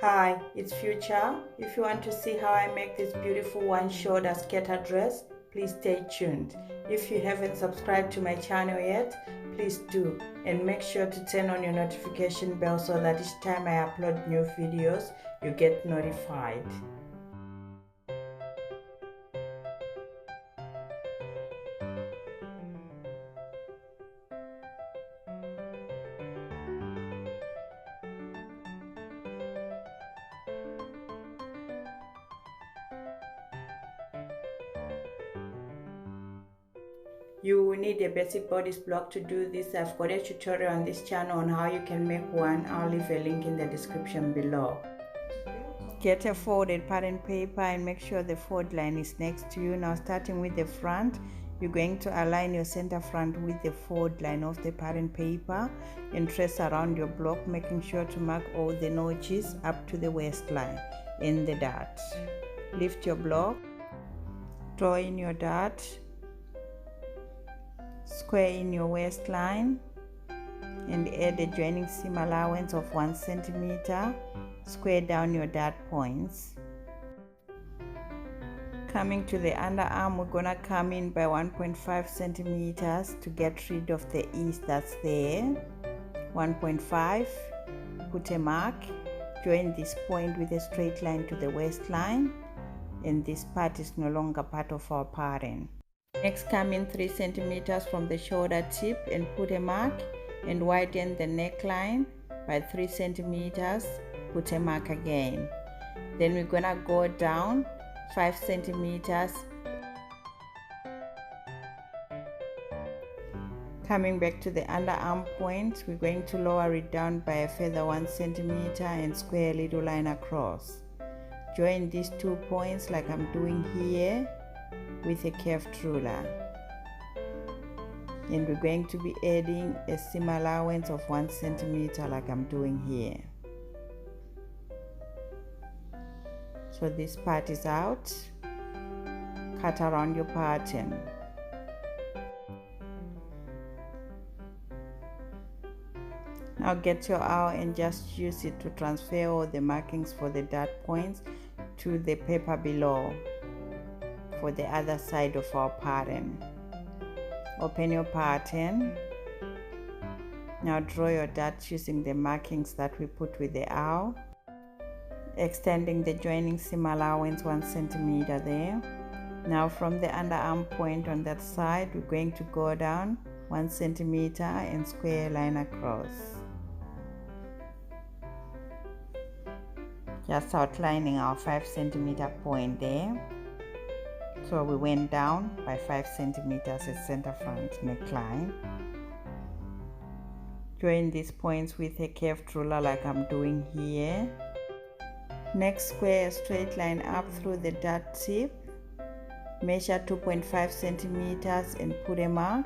Hi, it's Future. If you want to see how I make this beautiful one-shoulder skater dress, please stay tuned. If you haven't subscribed to my channel yet, please do, and make sure to turn on your notification bell so that each time I upload new videos, you get notified. You will need a basic bodice block to do this. I've got a tutorial on this channel on how you can make one. I'll leave a link in the description below. Get a folded pattern paper and make sure the fold line is next to you. Now starting with the front, you're going to align your center front with the fold line of the pattern paper and trace around your block, making sure to mark all the notches up to the waistline in the dart. Lift your block, draw in your dart, square in your waistline and add a joining seam allowance of 1 centimeter. Square down your dart points. Coming to the underarm, we're gonna come in by 1.5 centimeters to get rid of the ease that's there. 1.5, put a mark, join this point with a straight line to the waistline, and this part is no longer part of our pattern. Next, come in 3 centimeters from the shoulder tip and put a mark and widen the neckline by 3 centimeters, put a mark again. Then we're gonna go down 5 centimeters. Coming back to the underarm point, we're going to lower it down by a further 1 centimeter and square a little line across. Join these 2 points like I'm doing here with a curved ruler, and we're going to be adding a seam allowance of 1 centimeter like I'm doing here. So this part is out. Cut around your pattern. Now get your awl and just use it to transfer all the markings for the dart points to the paper below for the other side of our pattern. Open your pattern. Now draw your darts using the markings that we put with the awl, extending the joining seam allowance 1 centimeter there. Now from the underarm point on that side, we're going to go down 1 centimeter and square a line across, just outlining our 5 centimeter point there. So we went down by 5 centimeters at center front neckline. Join these points with a curved ruler like I'm doing here. Next, square a straight line up through the dart tip. Measure 2.5 centimeters and put a mark.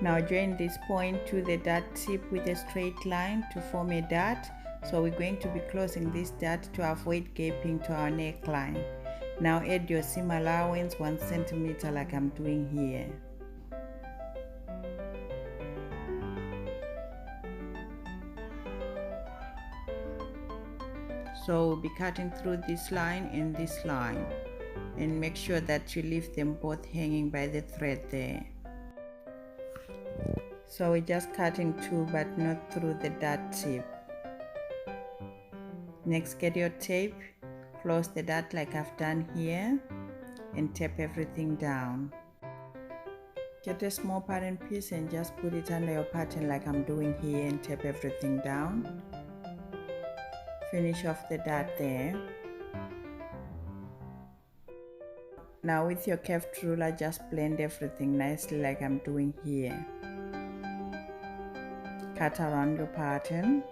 Now join this point to the dart tip with a straight line to form a dart. So we're going to be closing this dart to avoid gaping to our neckline. Now add your seam allowance 1 centimeter like I'm doing here. So we'll be cutting through this line and this line, and make sure that you leave them both hanging by the thread there. So we're just cutting two but not through the dart tip. Next, get your tape. Close the dart like I've done here and tape everything down. Get a small pattern piece and just put it under your pattern like I'm doing here and tape everything down. Finish off the dart there. Now with your curved ruler, just blend everything nicely like I'm doing here. Cut around your pattern.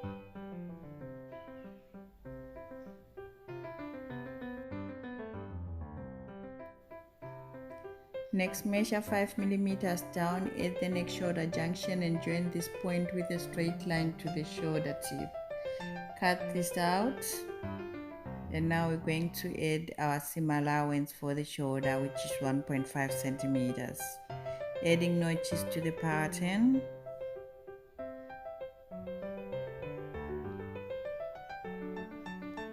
Next, measure 5 millimeters down at the neck shoulder junction and join this point with a straight line to the shoulder tip. Cut this out, and now we're going to add our seam allowance for the shoulder, which is 1.5 centimeters. Adding notches to the pattern.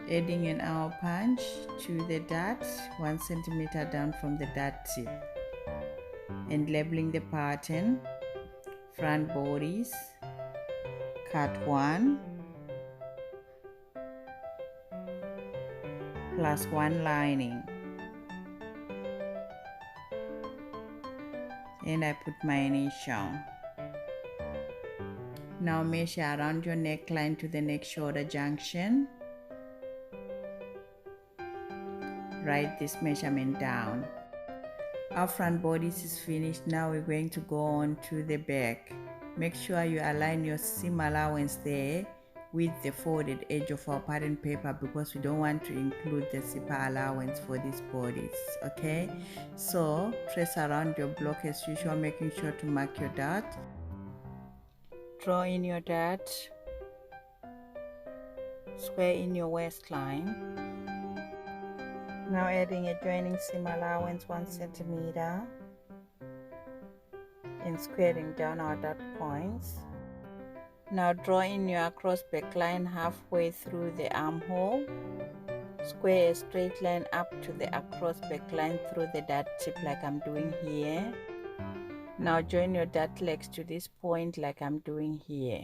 Adding an arrow punch to the dart 1 centimeter down from the dart tip, and labeling the pattern: front bodice, cut 1 plus 1 lining, and I put my initial. Now measure around your neckline to the neck shoulder junction. Write this measurement down. Our front bodice is finished. Now we're going to go on to the back. Make sure you align your seam allowance there with the folded edge of our pattern paper, because we don't want to include the zipper allowance for this bodice. Okay, so trace around your block as usual, making sure to mark your dart. Draw in your dart, square in your waistline. Now adding a joining seam allowance 1 centimeter and squaring down our dart points. Now draw in your across back line halfway through the armhole. Square a straight line up to the across back line through the dart tip like I'm doing here. Now join your dart legs to this point like I'm doing here.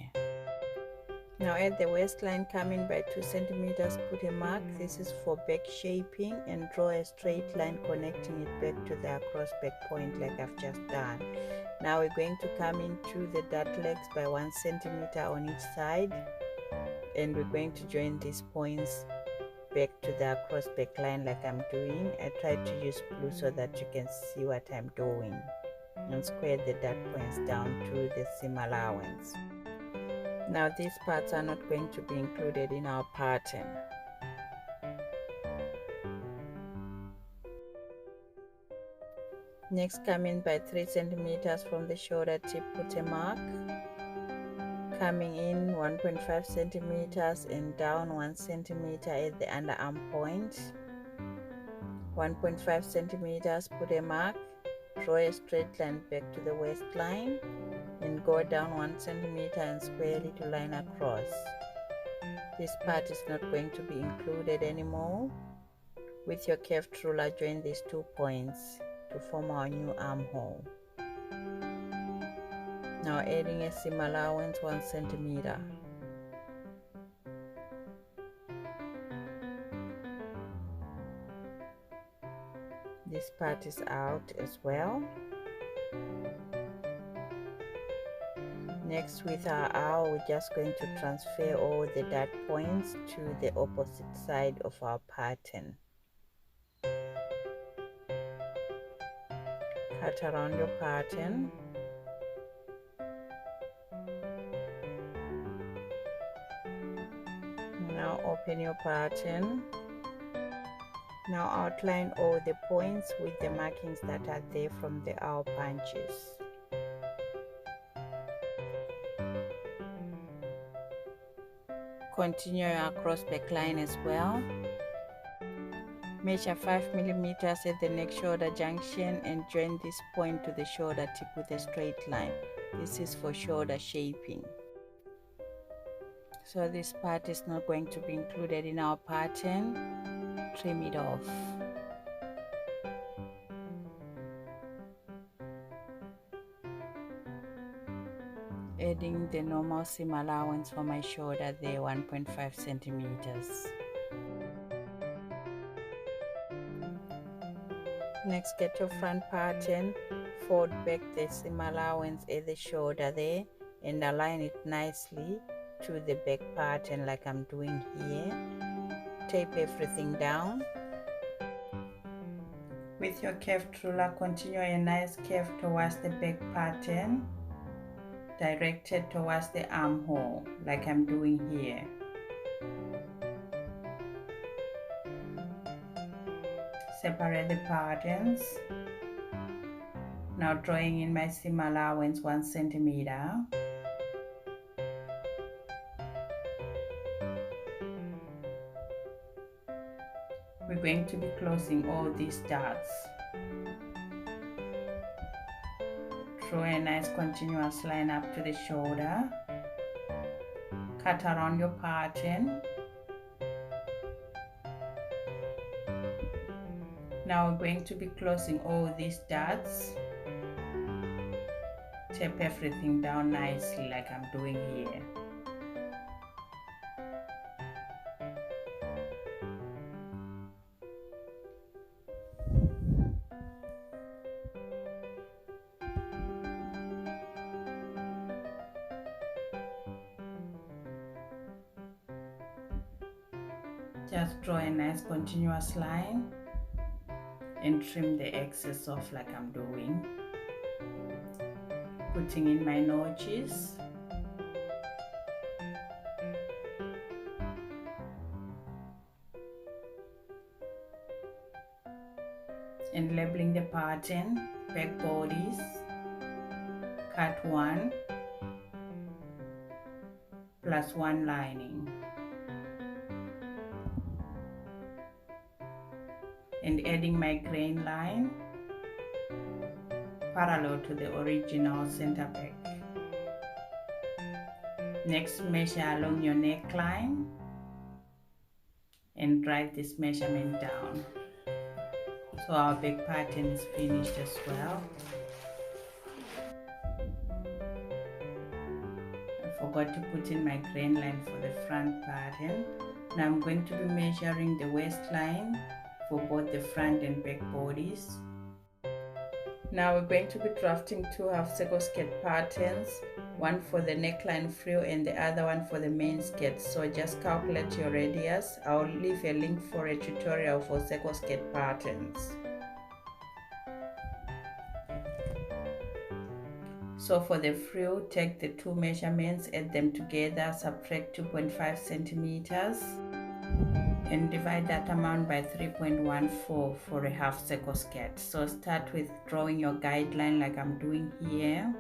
Now at the waistline, come in by 2 centimeters, put a mark. This is for back shaping, and draw a straight line connecting it back to the across back point like I've just done. Now we're going to come into the dart legs by 1 centimeter on each side, and we're going to join these points back to the across back line like I'm doing. I tried to use blue so that you can see what I'm doing, and square the dart points down to the seam allowance. Now these parts are not going to be included in our pattern. Next, come in by 3 centimeters from the shoulder tip, put a mark. Coming in 1.5 centimeters and down 1 centimeter at the underarm point. 1.5 centimeters, put a mark. Draw a straight line back to the waistline, and go down 1 centimeter and squarely to line across. This part is not going to be included anymore. With your curved ruler, join these 2 points to form our new armhole. Now adding a seam allowance 1 centimeter. This part is out as well. Next, with our awl, we're just going to transfer all the dart points to the opposite side of our pattern. Cut around your pattern. Now open your pattern. Now outline all the points with the markings that are there from the arrow punches. Continue your across back line as well. Measure 5 millimeters at the neck shoulder junction and join this point to the shoulder tip with a straight line. This is for shoulder shaping. So this part is not going to be included in our pattern. Trim it off. Adding the normal seam allowance for my shoulder there, 1.5 centimeters. Next, get your front pattern, fold back the seam allowance at the shoulder there, and align it nicely to the back pattern like I'm doing here. Tape everything down. With your curved ruler, continue a nice curve towards the back pattern, directed towards the armhole like I'm doing here. Separate the patterns. Now drawing in my seam allowance 1 centimeter. We're going to be closing all these darts. Draw a nice continuous line up to the shoulder. Cut around your pattern. Now we're going to be closing all these dots. Tape everything down nicely like I'm doing here. Just draw a nice continuous line and trim the excess off like I'm doing. Putting in my notches. And labeling the pattern, back bodice, cut 1 plus 1 lining. And adding my grain line parallel to the original center back. Next, measure along your neckline and drive this measurement down. So our back pattern is finished as well. I forgot to put in my grain line for the front pattern. Now I'm going to be measuring the waistline for both the front and back bodies. Now we're going to be drafting 2 half circle skirt patterns, one for the neckline frill and the other one for the main skirt. So just calculate your radius. I'll leave a link for a tutorial for circle skirt patterns. So for the frill, take the 2 measurements, add them together, subtract 2.5 centimeters. And divide that amount by 3.14 for a half circle skirt. So start with drawing your guideline like I'm doing here.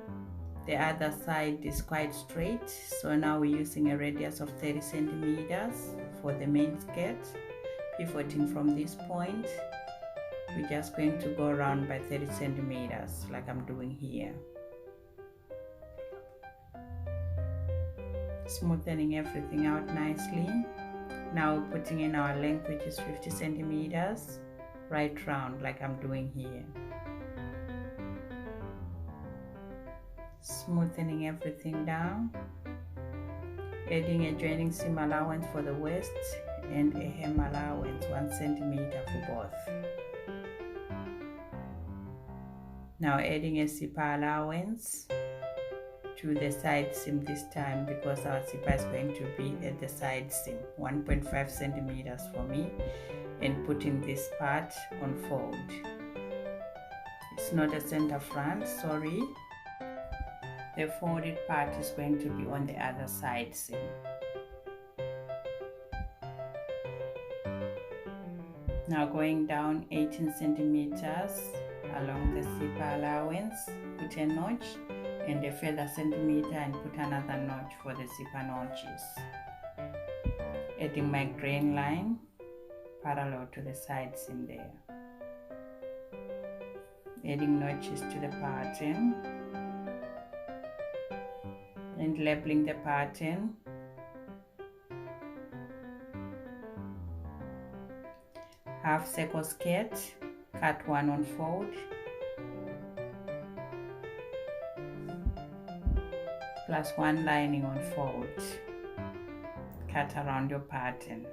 The other side is quite straight, so now we're using a radius of 30 centimeters for the main skirt. Pivoting from this point, we're just going to go around by 30 centimeters like I'm doing here. Smoothing everything out nicely. Now we're putting in our length, which is 50 centimeters, right round like I'm doing here. Smoothing everything down. Adding a joining seam allowance for the waist and a hem allowance 1 centimeter for both. Now adding a zipper allowance to the side seam this time, because our zipper is going to be at the side seam, 1.5 centimeters for me, and putting this part on fold. It's not a center front, sorry. The folded part is going to be on the other side seam. Now going down 18 centimeters along the zipper allowance, put a notch and a further centimeter and put another notch for the zipper notches. Adding my grain line parallel to the side seam there. Adding notches to the pattern and labeling the pattern. Half circle skirt, cut 1 on fold, plus 1 lining on fold. Cut around your pattern.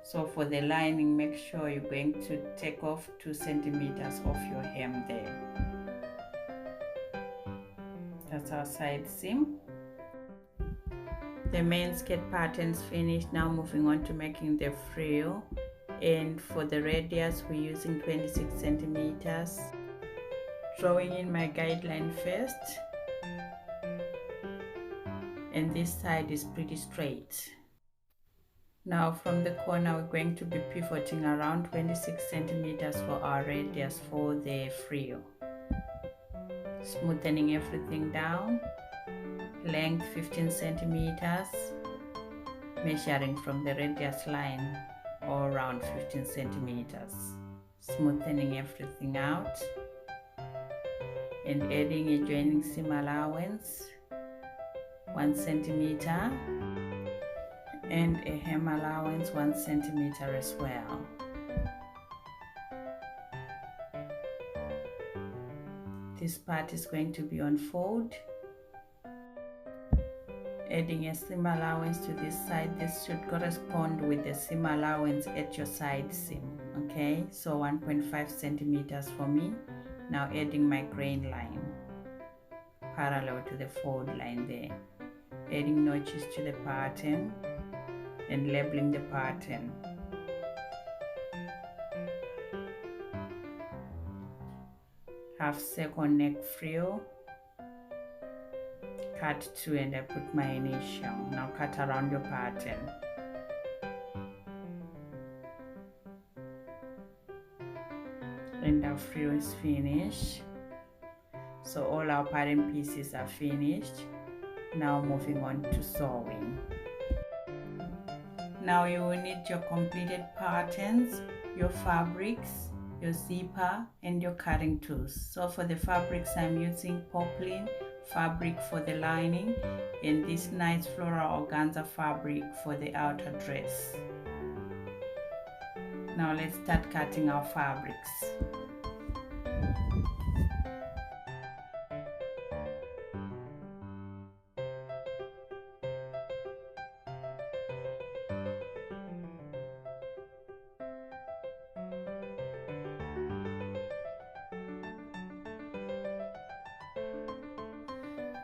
So for the lining, make sure you're going to take off 2 centimeters off your hem there. That's our side seam. The main skirt pattern is finished. Now moving on to making the frill. And for the radius, we're using 26 centimeters. Drawing in my guideline first. And this side is pretty straight. Now from the corner, we're going to be pivoting around 26 centimeters for our radius for the frill. Smoothing everything down. Length 15 centimeters. Measuring from the radius line all around 15 centimeters. Smoothing everything out. And adding a joining seam allowance 1 centimeter and a hem allowance 1 centimeter as well. this part is going to be on fold. Adding a seam allowance to this side. This should correspond with the seam allowance at your side seam. Okay, so 1.5 centimeters for me. Now adding my grain line parallel to the fold line there. Adding notches to the pattern and labeling the pattern. Half circle neck frill. Cut 2 and I put my initial. Now cut around your pattern. And our frill is finished. So all our pattern pieces are finished. Now moving on to sewing. Now you will need your completed patterns, your fabrics, your zipper, and your cutting tools. So for the fabrics, I'm using poplin fabric for the lining and this nice floral organza fabric for the outer dress. Now let's start cutting our fabrics.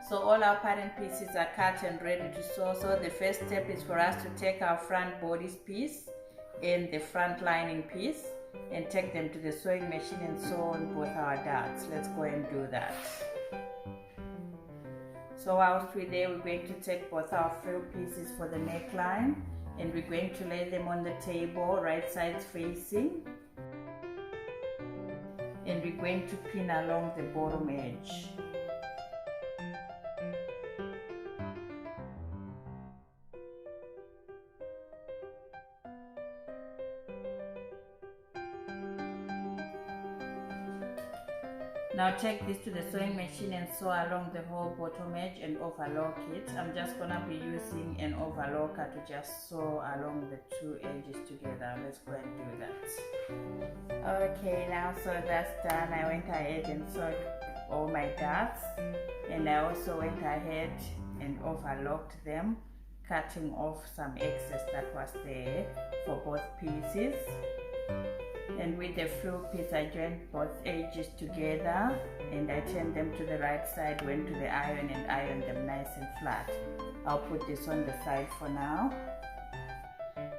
So all our pattern pieces are cut and ready to sew. So the first step is for us to take our front bodice piece and the front lining piece and take them to the sewing machine and sew on both our darts. Let's go and do that. So whilst we're there, we're going to take both our frill pieces for the neckline and we're going to lay them on the table, right sides facing. And we're going to pin along the bottom edge. Now take this to the sewing machine and sew along the whole bottom edge and overlock it. I'm just gonna be using an overlocker to just sew along the two edges together. Let's go and do that. Okay, now so that's done. I went ahead and sewed all my darts and I also went ahead and overlocked them, cutting off some excess that was there for both pieces. And with the frill piece, I joined both edges together and I turned them to the right side, went to the iron and ironed them nice and flat. I'll put this on the side for now.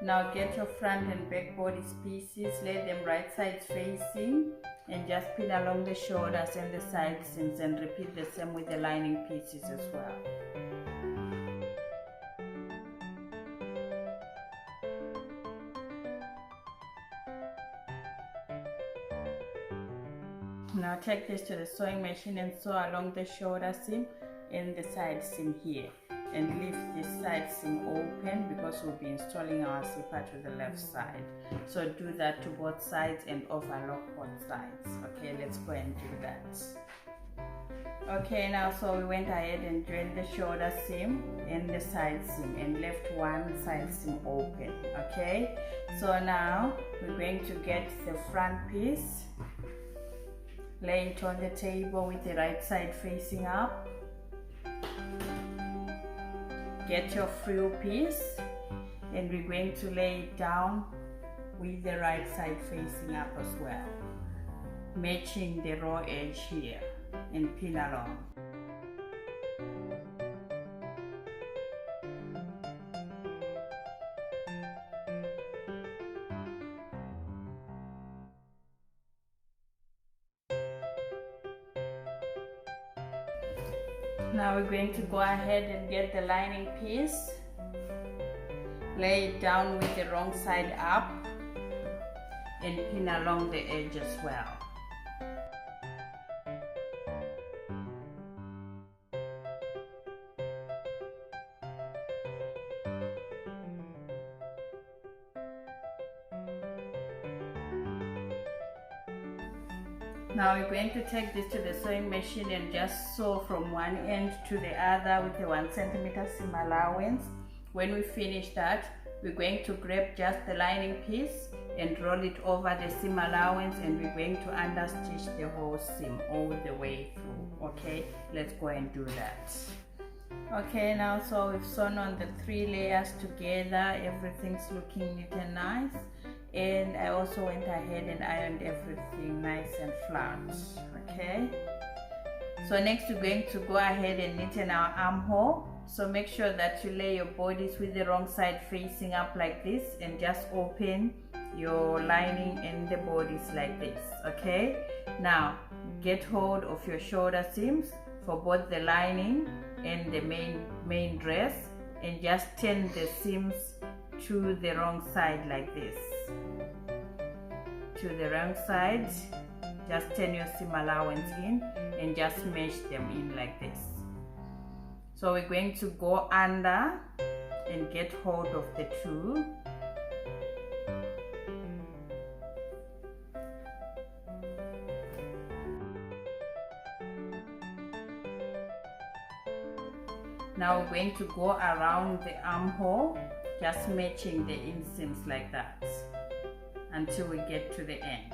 Now get your front and back bodice pieces, lay them right sides facing and just pin along the shoulders and the side seams and repeat the same with the lining pieces as well. Now take this to the sewing machine and sew along the shoulder seam and the side seam here and leave this side seam open because we'll be installing our zipper to the left side. So do that to both sides and overlock both sides. Okay, let's go and do that. Okay, now so we went ahead and joined the shoulder seam and the side seam and left one side seam open. Okay, so now we're going to get the front piece, lay it on the table with the right side facing up. Get your frill piece and we're going to lay it down with the right side facing up as well, matching the raw edge here and pin along. Now we're going to go ahead and get the lining piece, lay it down with the wrong side up and pin along the edge as well. Now we're going to take this to the sewing machine and just sew from one end to the other with a 1 centimeter seam allowance. When we finish that, we're going to grab just the lining piece and roll it over the seam allowance, and we're going to understitch the whole seam all the way through. Okay, let's go and do that. Okay, now so we've sewn on the 3 layers together. Everything's looking neat and nice, and I also went ahead and ironed everything nice and flat. Okay, so next we're going to go ahead and knit in our armhole. So make sure that you lay your bodice with the wrong side facing up like this, and just open your lining and the bodice like this. Okay, now get hold of your shoulder seams for both the lining and the main dress, and just turn the seams to the wrong side like this. To the wrong side, just turn your seam allowance in and just mesh them in like this. So we're going to go under and get hold of the 2. Now we're going to go around the armhole, just matching the inseams like that until we get to the end.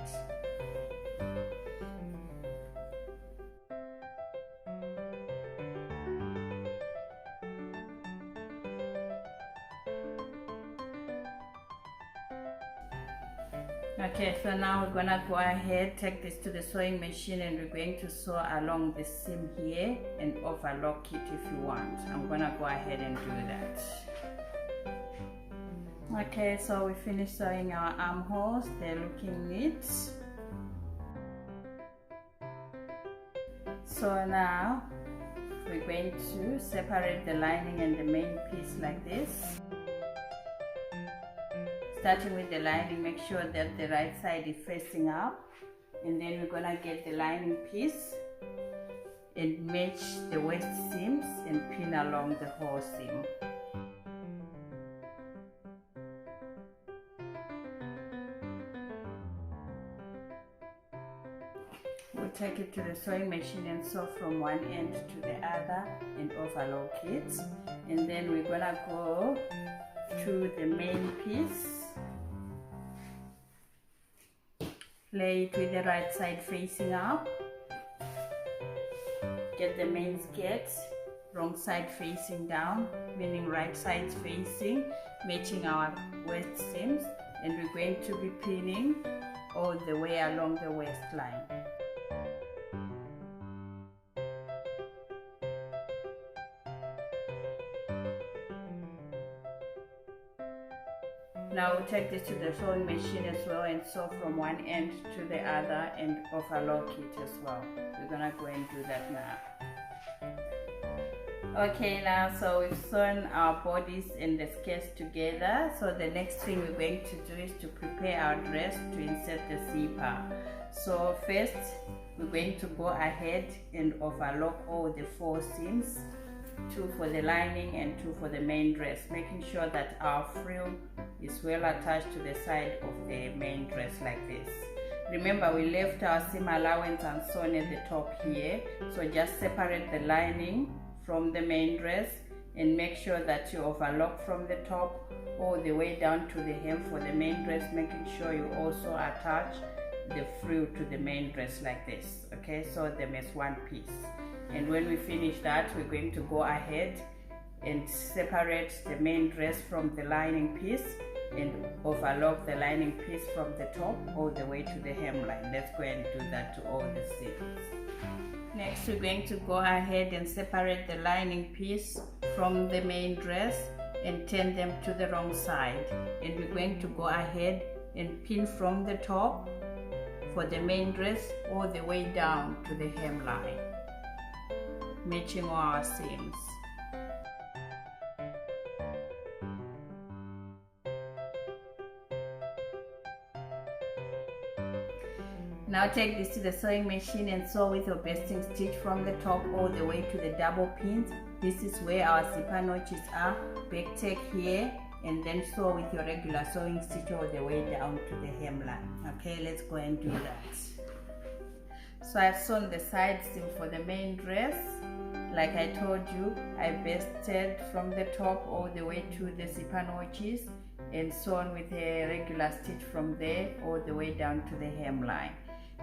Okay, so now we're gonna go ahead, take this to the sewing machine, and we're going to sew along the seam here and overlock it if you want. I'm gonna go ahead and do that. Okay, so we finished sewing our armholes. They're looking neat. So now we're going to separate the lining and the main piece like this. Starting with the lining, make sure that the right side is facing up, and then we're gonna get the lining piece and match the waist seams and pin along the whole seam. We'll take it to the sewing machine and sew from one end to the other and overlock it, and then we're gonna go to the main piece. Lay it with the right side facing up. Get the main skirt, wrong side facing down, meaning right side facing, matching our waist seams, and we're going to be pinning all the way along the waistline. Now we'll take this to the sewing machine as well and sew from one end to the other and overlock it as well. We're gonna go and do that now. Okay, now so we've sewn our bodice and the skirts together. So the next thing we're going to do is to prepare our dress to insert the zipper. So first we're going to go ahead and overlock all the 4 seams, 2 for the lining and 2 for the main dress, making sure that our frill is well attached to the side of the main dress like this. Remember, we left our seam allowance unsewn at the top here, so just separate the lining from the main dress and make sure that you overlock from the top all the way down to the hem for the main dress, making sure you also attach the frill to the main dress like this. Okay, so them as one piece. And when we finish that, we're going to go ahead and separate the main dress from the lining piece and overlock the lining piece from the top all the way to the hemline. Let's go and do that to all the seams. Next, we're going to go ahead and separate the lining piece from the main dress and turn them to the wrong side. And we're going to go ahead and pin from the top for the main dress all the way down to the hemline, matching all our seams. Now take this to the sewing machine and sew with your basting stitch from the top all the way to the double pins. This is where our zipper notches are. Back take here and then sew with your regular sewing stitch all the way down to the hemline. Okay, let's go and do that. So I've sewn the side seam for the main dress. Like I told you, I basted from the top all the way to the zipper notches, and sewn with a regular stitch from there all the way down to the hemline.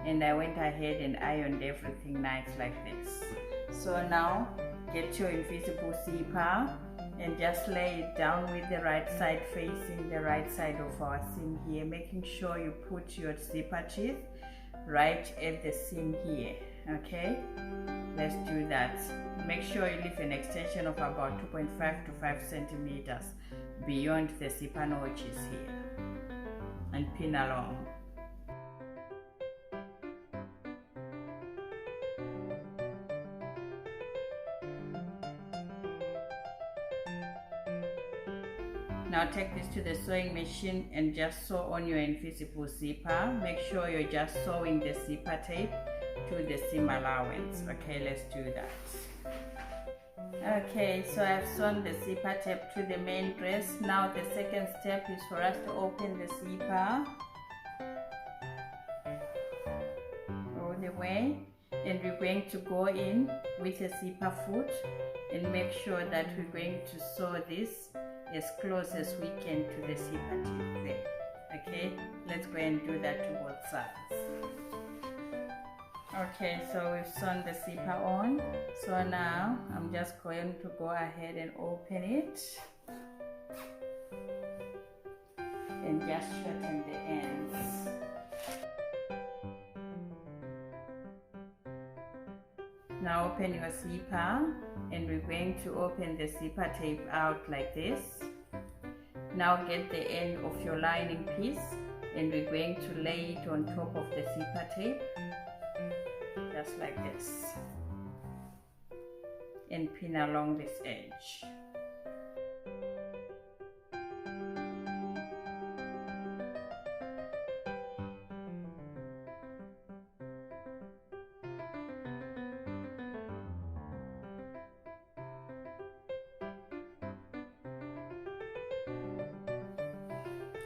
And I went ahead and ironed everything nice like this. So now get your invisible zipper and just lay it down with the right side facing the right side of our seam here, making sure you put your zipper teeth right at the seam here. Okay, let's do that. Make sure you leave an extension of about 2.5 to 5 centimeters beyond the zipper notches here and pin along. Now take this to the sewing machine and just sew on your invisible zipper. Make sure you're just sewing the zipper tape to the seam allowance. Okay, let's do that. Okay, so I've sewn the zipper tape to the main dress. Now the second step is for us to open the zipper all the way, and we're going to go in with a zipper foot and make sure that we're going to sew this as close as we can to the zipper tip there. Okay, let's go and do that to both sides. Okay, so we've sewn the zipper on. So now I'm just going to go ahead and open it and just shorten the ends. Now open your zipper and we're going to open the zipper tape out like this. Now get the end of your lining piece and we're going to lay it on top of the zipper tape, just like this, and pin along this edge.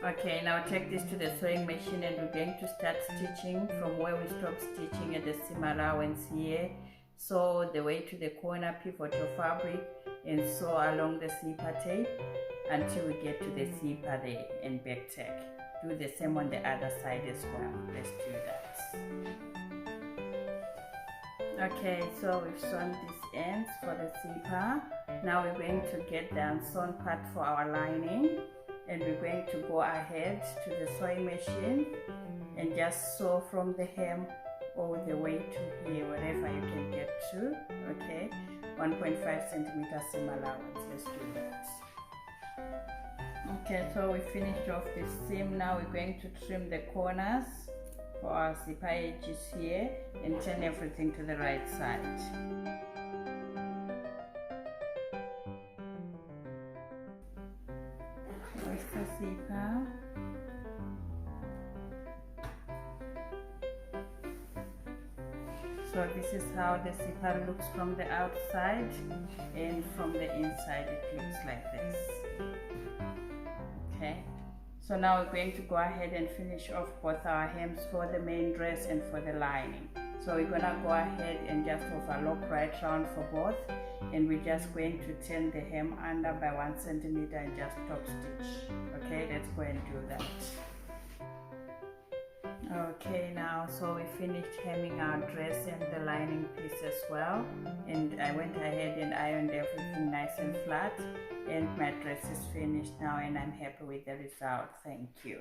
Okay, now take this to the sewing machine and we're going to start stitching from where we stopped stitching at the seam allowance here. Sew the way to the corner, pivot your fabric and sew along the zipper tape until we get to the zipper there and back tack. Do the same on the other side as well. Let's do that. Okay, so we've sewn these ends for the zipper. Now we're going to get the unsewn part for our lining. And we're going to go ahead to the sewing machine and just sew from the hem all the way to here, wherever you can get to. Okay, 1.5 centimeter seam allowance. Let's do that. Okay, so we finished off the seam. Now we're going to trim the corners for our zipper edges here and turn everything to the right side. Zipper. So this is how the zipper looks from the outside, and from the inside it looks like this. Okay, so now we're going to go ahead and finish off both our hems for the main dress and for the lining. So we're gonna go ahead and just overlock right round for both, and we're just going to turn the hem under by 1 centimeter and just top stitch. Okay, let's go and do that. Okay, now so we finished hemming our dress and the lining piece as well, and I went ahead and ironed everything nice and flat, and my dress is finished now and I'm happy with the result. Thank you.